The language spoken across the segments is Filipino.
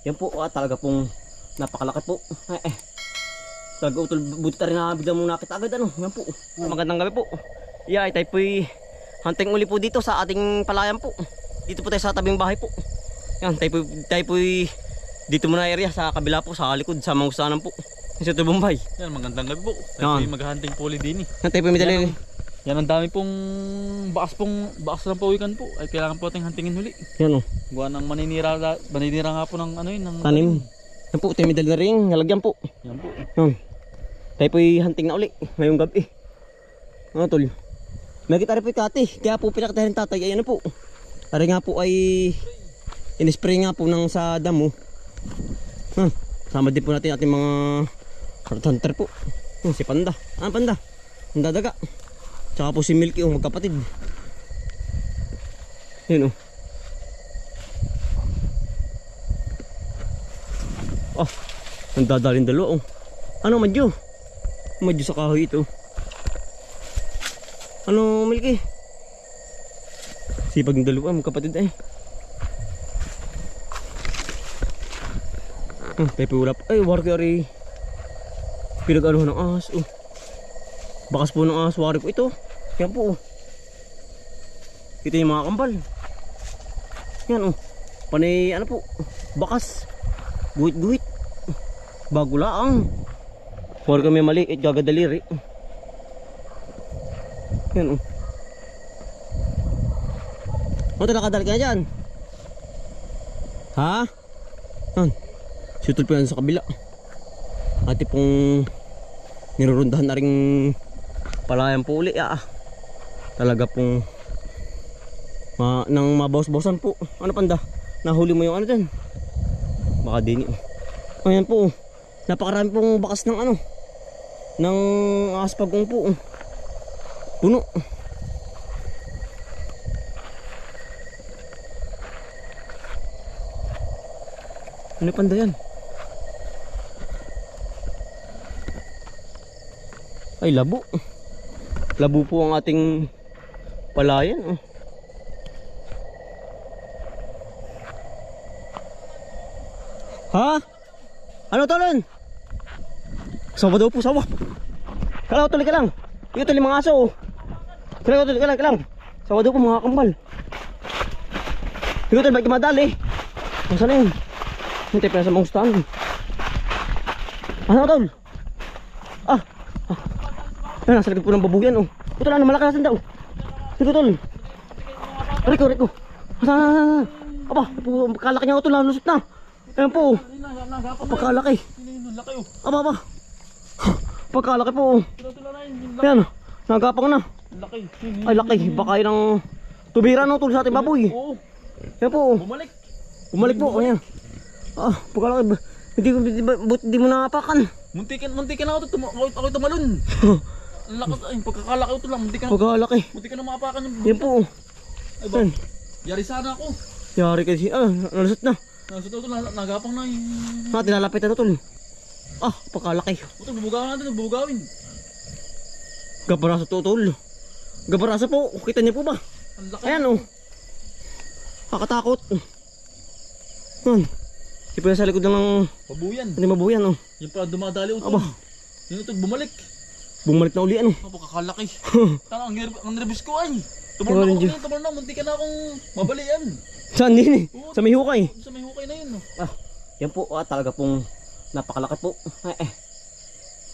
Yan po, talaga pong napakalaki po. Talaga utol, buti rin na bigla mong nakita agad ano. Yan po. Magandang gabi po. Yeah, tayo po'y hunting uli po dito sa ating palayan po. Dito po tayo sa tabing bahay po. Yan, tayo po'y dito muna area sa kabila po, sa likod, sa Mangustanan po. Sa ito Bombay. Yan, magandang gabi po. Tayo po'y maghahunting po ulit din eh. Yan, tayo po'y medali. Yan ang dami pong bakas ng pawikan po. Ay kailangan po ating huntingin huli. Yan o. Gawa ng maninira nga po ng ano yun. Ng tanim. Yan po, tayo medali na rin. Nalagyan po. Yan po. Yan. Tayo po'y hunting na uli ngayong gabi. Ano tol? Nakita rin po yung kati. Kaya po pinakita rin tatay. Ayan na po. Ari nga po ay in-spray nga po ng sa damo. Sama din po natin ating mga rat hunter po. Si Panda. Panda? Ang dadaga. Tsaka po si Milky, magkapatid. Yun ang dadalhin dalawa Ano madyo? Madyo sa kahoy ito. Ano Milky? Sipag ng dalawa, magkapatid ay. Pepe ulap. Ay, wargari. Pinag-aluhan ng ahas. Bakas po ng ahas, wari po ito. Yan po. Ito yung mga kambal. Yan Panay ano po. Bakas. Guhit-guhit. Bago laang. Wari kami maliit, gagadaliri. Yan Ano ito nakadali ka dyan? Ha? Sutol po yan sa kabila. Ati pong nirurundahan na rin palayan po uli. Talaga pong nang mabawas-bawasan po. Ano Panda? Nahuli mo yung ano dyan? Baka din ayan po. Napakarami pong bakas ng ano, ng aspagong po. Puno. Ano Panda yan? Ay, labo. Labo po ang ating palayan. Ha? Ano tolon? Sawa daw po, sawa. Kala tuloy ka lang. Ito tuloy mga aso. Kala tuloy ka lang. Sawa daw po mga kambal. Ito tuloy, ba't madali? Masa na yun? Hintay pa na sa Mangustanan. Ano tol? Yan, nasa likod po ng babuyan Ito lang, malakasan daw. Sige tol. Riko. Asan? Aba, kalaki niya ito lang, lusot na. Ayan po. Pagkalaki. Aba. Pagkalaki po. Yan, nagapang na. Ay, laki. Baka yun ang tubira tol sa ating baboy. Yan po. Bumalik po, ayan. Pagkalaki. Hindi mo nakapakan. Muntikan ako ako'y tumalon. Ang lakas ay pagkakalaki ito lang, Pagkalaki. Muntikan na maapakan yung. Yan po. Ay ba? Yari sana ako. Yari kasi, nalusot na. Nalusot ito, nagapang na yung. Tinalapit na tol. Pagkalaki. Ito, bubugawin natin, bubugawin. Gabarasa to tol. Gabarasa po, kita niyo po ba? Ang laki. Ayan Kakatakot. Sipa na sa likod ng babuyan. Hindi mabuyan Yung pala dumadali ito. Aba. Yung ito, bumalik. Bumalik na uli Kakalaki. Tanga, ang nervous ko ay. Tumalon na, munti ka na akong mabalian. Saan din sa may hukay. Sa may hukay na yun Yan po, talaga pong napakalaki po.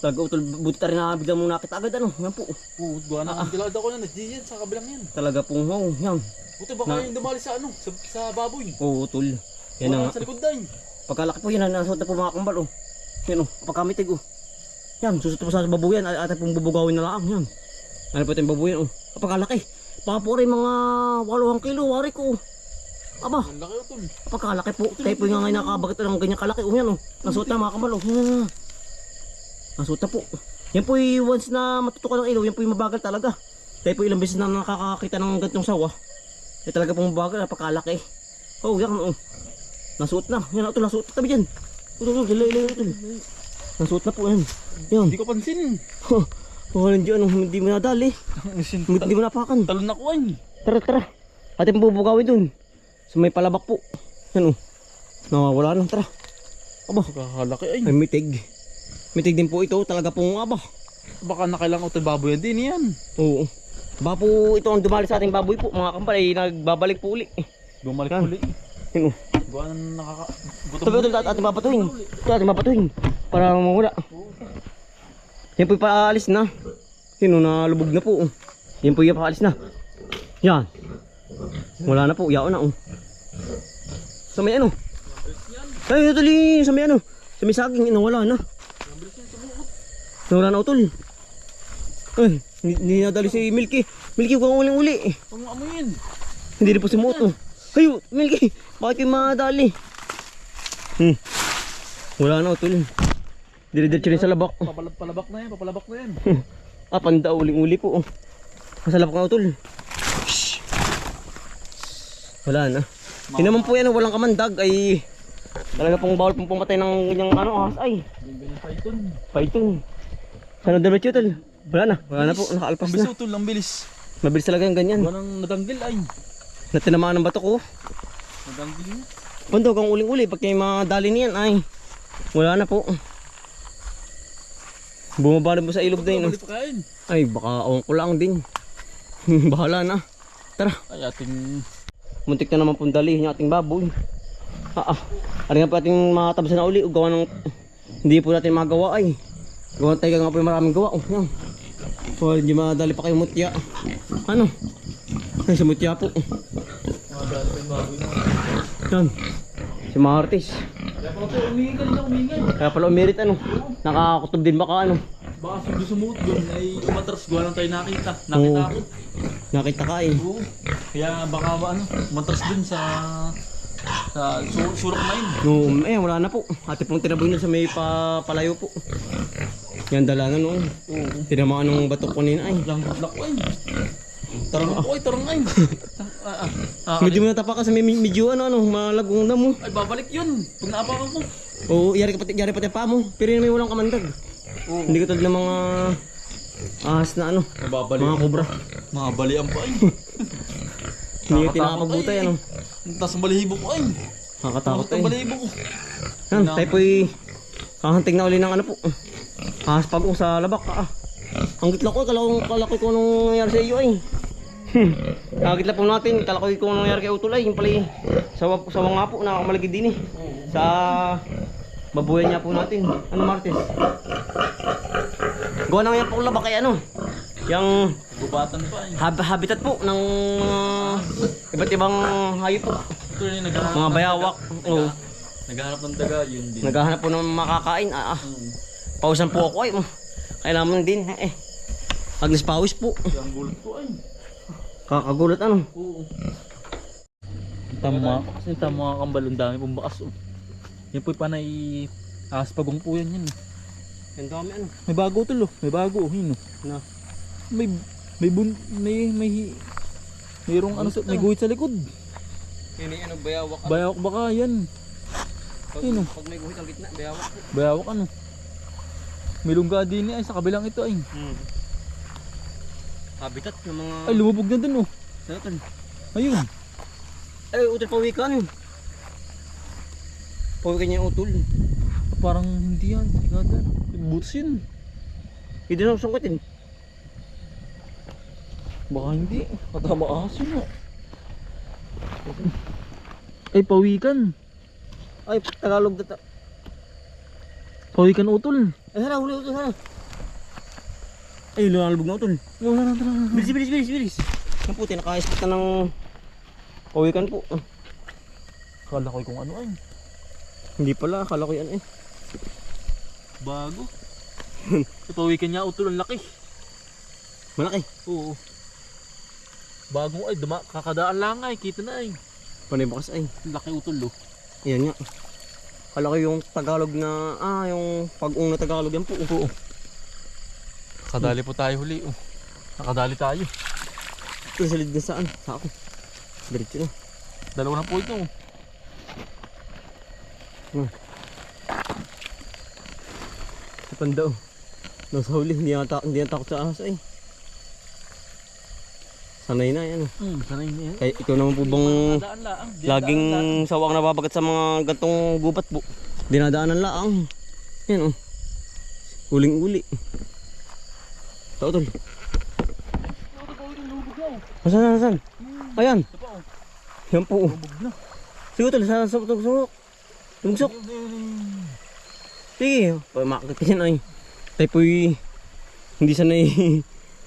Talaga utol, buti rin na bigla mong nakita agad Yan po. Gawa na, kilala ko na, nagdiyan sa kabilang yan. Talaga pong, yan. Buti baka yung dumali sa sa baboy. Utol. Yan na. Sa likod dahil. Pagkalaki po yan, nasot na po mga kambal Yan pagkamitig Yan, susot po sa babuyan. At pong bubugawin na lang. Yan. Ano po ito yung babuyan Pagkalaki. Baka po rin mga 8 kilo. Wari ko. Aba. Ang laki ito. Pagkalaki po. Tayo po yung ngayon nakabagit ng ganyan kalaki. Yan Nasot na mga kambal Nasot na po. Yan po yung once na matutukan ng ilaw. Yan po yung mabagal talaga. Tayo po ilang beses na nakakakita ng gantong sawa. Talaga pong mabagal. Pagkalaki. Yan Nasuot na. Yan nasuot na tabi dyan. Ito. Nasuot na po yan. Hindi ko pansin. Hindi mo nadali. Hindi mo napakan. Talon na ko ay. Tara. Ating bubugawin dun. Sa may palabak po. Yan Nawawala na, tara. Aba, Kakalaki ay. ay mitig. Mitig din po ito, talaga pong aba. Baka nakailang ito baboy din yan. Oo. Baka po ito ang dumali sa ating baboy po, mga kampal ay nagbabalik po uli. Bumalik Yan. uli. Yun, oh. Gawa na gutom. Ito, ito, ating papatuhin. Ito, ating papatuhin. Para mawala. Yan po yung paalis na. Yun, oh, nalubog na po. Oh. Yan po yung paalis na. Yan. Wala na po, yaon na. Oh. Sa may ano? Ay, ito li, sa may ano? Sa may saging, nawala na. Nawala na utol. Ay, hindi nadali si Milky. Milky, huwag kang uling-uli. Pang amoyin. Hindi rin po si Moto. Ayo, Milky, bakit kayo madali? Wala na utol. Dire-diretso rin sa labak. Papalabak na yan, papalabak na yan. Ah, panda, uling-uli po. Oh. Nasa labak na utol. Shhh. Wala na. Hindi naman po yan, walang kamandag ay talaga pong bawal pong pumatay ng ganyang ano, ahas ay. Ganyan python. Python. Sana diretso utol. Wala na po, nakaalpas Ang bilis na. utol, ang bilis. Mabilis talaga yung ganyan. Gawa nang nadanggil ay. Na tinamaan ng batok ko. Nadanggil na. Pando, kang uling-uli, pag kayo madali niyan ay wala na po. Bumabalad mo sa ilog na yun. Balik pa kain. Ay, baka awang ko lang din. Bahala na. Tara, Ay ating muntik na naman pong dalihin yung ating baboy. Ari nga po ating matabasan na uli. Gawa ng hindi po natin magawa ay. Gawa tayo nga po yung maraming gawa. Oh, yan. So, hindi madali pa kayo mutya. Ano? Ay, sa mutya po. madali pa yung baboy na. Yan. Si Martis. Kaya pala po, umingan na umingan. Kaya pala umirit ano. Nakakutob din baka ano. Baka sundo sumuot doon ay umatras. Gawa lang tayo nakita. Nakita ako. Nakita ka eh. Oo. Kaya baka ano, umatras doon sa surok na yun. No, wala na po. Ate pong tinaboy na sa may palayo po. Yan dala na noon. Oo. Tinamaan ng batok ko nina ay. Lang good ko ay. Tarang ako ay, tarang ay. Medyo mo natapa ka sa may medyo ano, malagong damo. Ay, babalik yun. Pag naapakan ko. Oo, yari pati pa mo. Pero yun may walang kamandag. Oo. Hindi ka tulad ng mga ahas na ano, Mababali. mga kobra. Mabalian pa ay. Hindi ka tinakapagbuta yan. Tapos ang balihibo ko ay. Nakakatakot Tapos ang eh. balihibo ko. Yan, tayo po'y kahanting na uli ng ano po. Ahas pagong sa labak. Ang gitla ko, kalakoy ko anong nangyari sa iyo ay. Nakagitla po natin, kalakoy ko anong nangyari kay Utulay. Yung pala sawa nga po, nakamalagid din eh. Sa babuyan niya po natin. Ano Martes? Gawa na nga yan po labak kay ano. Yung Gubatan pa ay. habitat po ng iba't ibang hayop po. Ito rin naghahanap. Mga bayawak. Oo. Naghahanap ng daga, yun din. Naghahanap po ng makakain. Pausan po ako ay. Kailangan din eh. Agnes pawis po. Ang gulat ko ay. Kakagulat ano. Oo. Tama. Kasi tama mga kambalong dami pong bakas. Oh. Yan po'y panay aspagong po yan. Ang dami ano. May bago tol oh. May bago oh. Yun oh. Na. Mayroong ano sa, may guhit sa likod. Yan ano bayawak. Bayawak baka yan. Yun oh. Pag may guhit ang gitna, bayawak po. Bayawak ano. May lungga din ay sa kabilang ito ay. Habitat ng mga... Ay lumubog na dun oh. Saan? Ayun. Ay, utol pawikan. Pawikan niya yung utol. Parang hindi yan. Tigada. Boots yun. Hindi na sungkitin. Baka hindi. Katama ahas yun oh. Ay pawikan. Ay, Tagalog data. Pawikan utol. Ay, hala, huli utol, hala. Ay, lumalabog na utol. Wala na. Bilis. Ang puti, naka-spot na ng pawikan po. Akala ko kung ano ay. Hindi pala, akala ko yan eh. Bago. Sa pawikan niya utol ang laki. Malaki. Oo. Bago ay, kakadaan lang ay, kita na ay. Panay bakas ay. Laki utol oh. Ayan nga. Akala ko yung Tagalog na, yung pag-ung na Tagalog yan po. Oo. Nakadali po tayo huli oh. Nakadali tayo. Ito sa lid na saan? Sa ako. Diretso na. Dalawa na po ito oh. Sa panda oh. Nasa huli, hindi na takot sa ahas ay. Sanay na yan. Sanay niya. Kaya ikaw naman po bang Daan lang. laging sawang nababagat sa mga gantong gubat po? Dinadaanan laang. Yan oh. Uling-uli. Tao tol. Asan? Ayan. Yan po. Sige tol, saan sumok. Lumugsok. Sige, makakit ka yan ay. Tayo po'y hindi sanay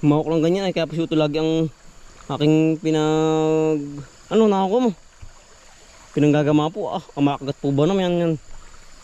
humawak lang ganyan ay. Kaya po ito lagi ang aking nakakuha mo. Pinanggagama po ang makagat po ba naman yan.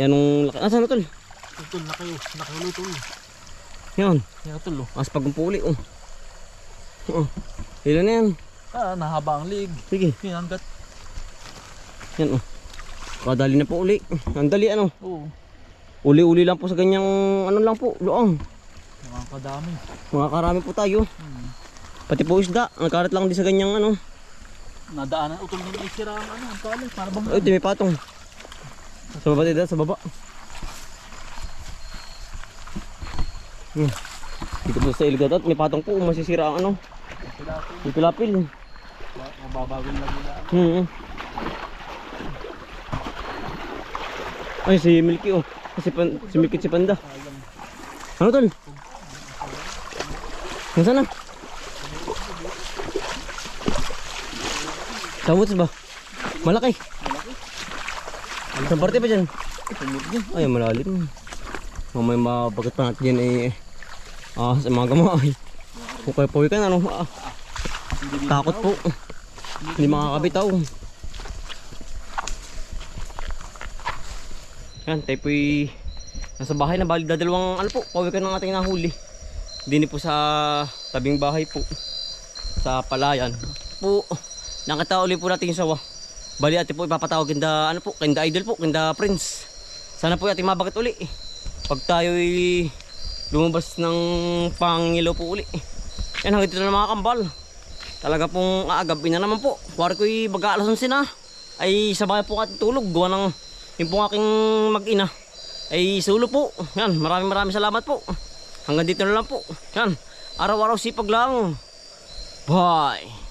Yan ang laki. Saan na tol? Tol, nakahulo tol. Yan. Yan tol oh. As pagkumpuli oh. Ilan na yan? Nahaba ang lig. Sige. Pinanggat. Yan oh. Kadali na po uli. Ang dali ano. Oo. Uli-uli lang po sa ganyang ano lang po. Luang. Mga kadami. Mga karami po tayo. Pati po isda. Nagkarat lang din sa ganyang ano. Nadaanan utol ng isira ang ang tali. Para bang Ay, may patong. Sa baba dito, sa baba. Dito po sa ilog at may patong po. Masisira ang ano. Yung pilapil. mababawin lang nila. Ay, si Milky oh. Si Milky si Panda. Ano tol? Nasaan na? Samuts ba? Malaki. Saan parte pa dyan? Ay, malalim. Mamay mabagat pa natin yan eh. Sa mga gamay. Pukay-puwi ka na ano. Takot po. Hindi makakabitaw. Yan, tayo po'y nasa bahay na bali dadalawang ano po, pauwi ka ng ating nahuli. Dini po sa tabing bahay po. Sa palayan. Po, nakita uli po natin yung sawa. Bali ate po ipapatawag kinda ano po, kinda idol po, kinda prince. Sana po ating mabagat uli. Pag tayo'y lumabas ng pangilo po uli. Yan, hanggang dito na mga kambal. Talaga pong aagabin na naman po. Kuwari ko'y mag-aalasan sina. Ay sabay po ating tulog. Gawa ng yung pong aking mag-ina ay sulo po. Yan, maraming salamat po. Hanggang dito na lang po. Yan, araw-araw sipag lang. Bye.